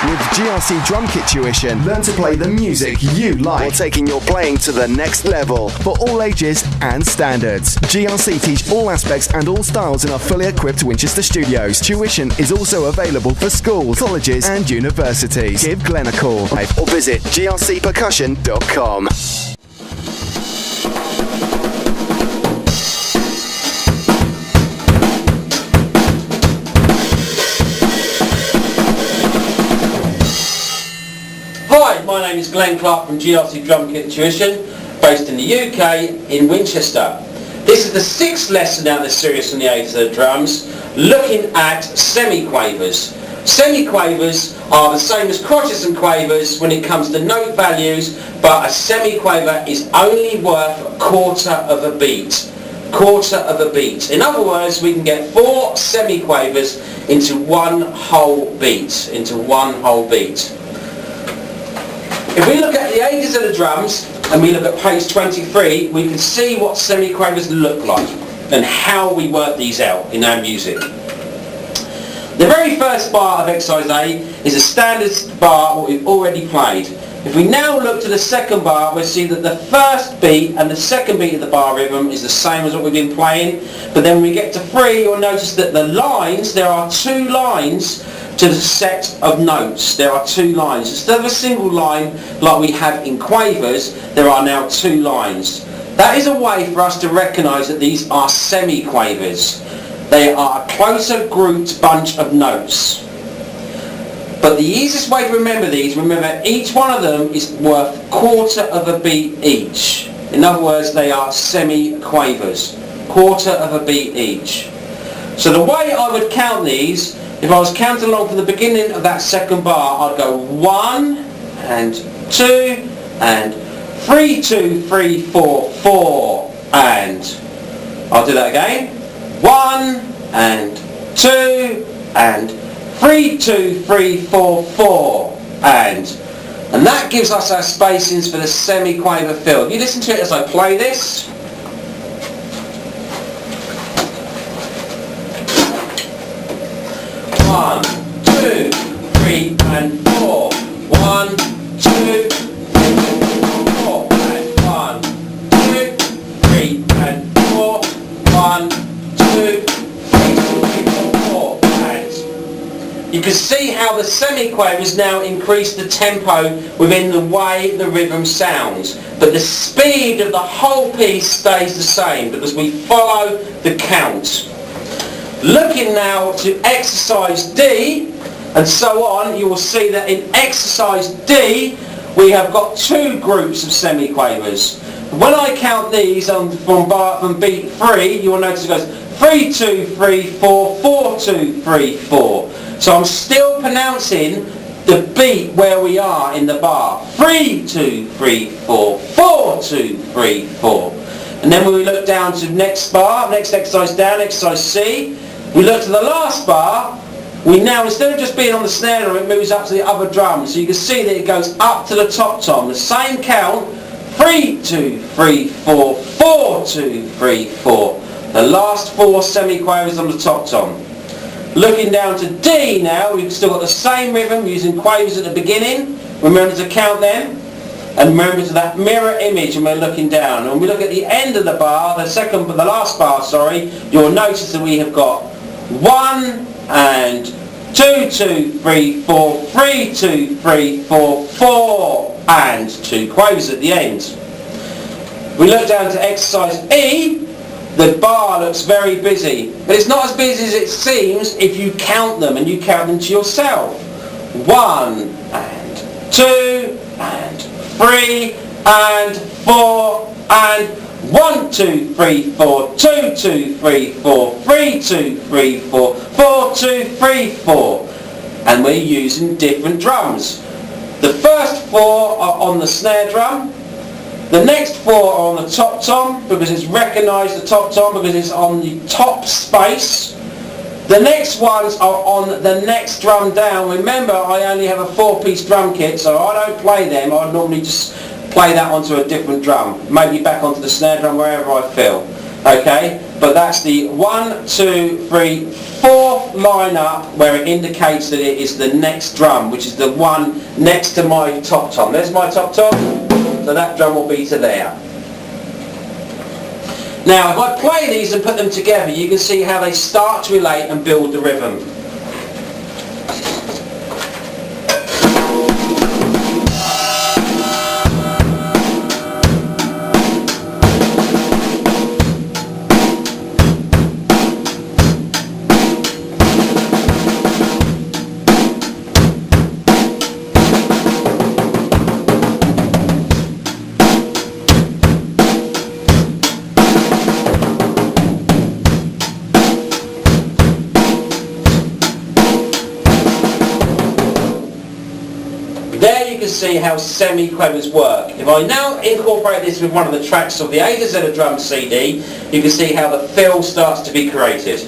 With GRC Drum Kit Tuition, learn to play the music you like while taking your playing to the next level for all ages and standards. GRC teach all aspects and all styles in our fully equipped Winchester studios. Tuition is also available for schools, colleges and universities. Give Glenn a call or visit grcpercussion.com. Hi, my name is Glenn Clarke from GRC Drum Kit Tuition, based in the UK in Winchester. This is the 6th lesson out of this series from the AtoZ drums, looking at semiquavers. Semiquavers are the same as crotchets and quavers when it comes to note values, but a semiquaver is only worth a quarter of a beat. Quarter of a beat. In other words, we can get 4 semiquavers into one whole beat. If we look at the ages of the drums and we look at page 23, we can see what semiquavers look like and how we work these out in our music. The very first bar of exercise A is a standard bar what we've already played. If we now look to the second bar, we'll see that the first beat and the second beat of the bar rhythm is the same as what we've been playing, but then when we get to 3, you'll notice that the lines, there are 2 lines to the set of notes. There are 2 lines. Instead of a single line like we have in quavers, there are now 2 lines. That is a way for us to recognise that these are semiquavers. They are a closer grouped bunch of notes. But the easiest way to remember these, remember each one of them is worth quarter of a beat each. In other words, they are semiquavers. Quarter of a beat each. So the way I would count these, if I was counting along from the beginning of that second bar, I'd go 1 and 2 and 3, 2, 3, 4, 4 and I'll do that again. 1 and 2 and 3, 2, 3, 4, 4 and that gives us our spacings for the semiquaver fill. If you listen to it as I play this. One, 2, 3 and 4. 1, 2, 3, 4 and 1, 2, 3 and 4. 1, 2, 3, 4 and you can see how the semiquavers now increase the tempo within the way the rhythm sounds, but the speed of the whole piece stays the same because we follow the count. Looking now to exercise D and so on, you will see that in exercise D we have got 2 groups of semiquavers. When I count these from beat 3, you will notice it goes 3, 2, 3, 4, 4, 2, 3, 4. So I'm still pronouncing the beat where we are in the bar. 3, 2, 3, 4, 4, 2, 3, 4. And then when we look down to next bar, next exercise down, exercise C, we look to the last bar, we now, instead of just being on the snare drum, it moves up to the other drum. So you can see that it goes up to the top tom. The same count, 3, 2, 3, 4, 4, 2, 3, 4. The last 4 semiquavers on the top tom. Looking down to D now, we've still got the same rhythm using quavers at the beginning. Remember to count them. And remember to that mirror image when we're looking down. And when we look at the end of the bar, the last bar, you'll notice that we have got 1 and 2, 2, 3, 4, 3, 2, 3, 4, 4 and 2 quavers at the end. We look down to exercise E. The bar looks very busy, but it's not as busy as it seems if you count them and you count them to yourself. 1 and 2 and 3 and 4 and 1, 2, 3, 4, 2, 2, 3, 4, 3, 2, 3, 4, 4, 2, 3, 4. And we're using different drums. The first 4 are on the snare drum. The next 4 are on the top tom because it's recognised the top tom because it's on the top space. The next ones are on the next drum down. Remember, I only have a 4-piece drum kit, so I don't play them. I normally just play that onto a different drum, maybe back onto the snare drum wherever I feel. Okay? but that's the 1, 2, 3, 4 line up where it indicates that it is the next drum, which is the one next to my top tom. There's my top tom, so that drum will be to there. Now if I play these and put them together, you can see how they start to relate and build the rhythm. There you can see how semiquavers work. If I now incorporate this with one of the tracks of the AtoZ drum CD, you can see how the fill starts to be created.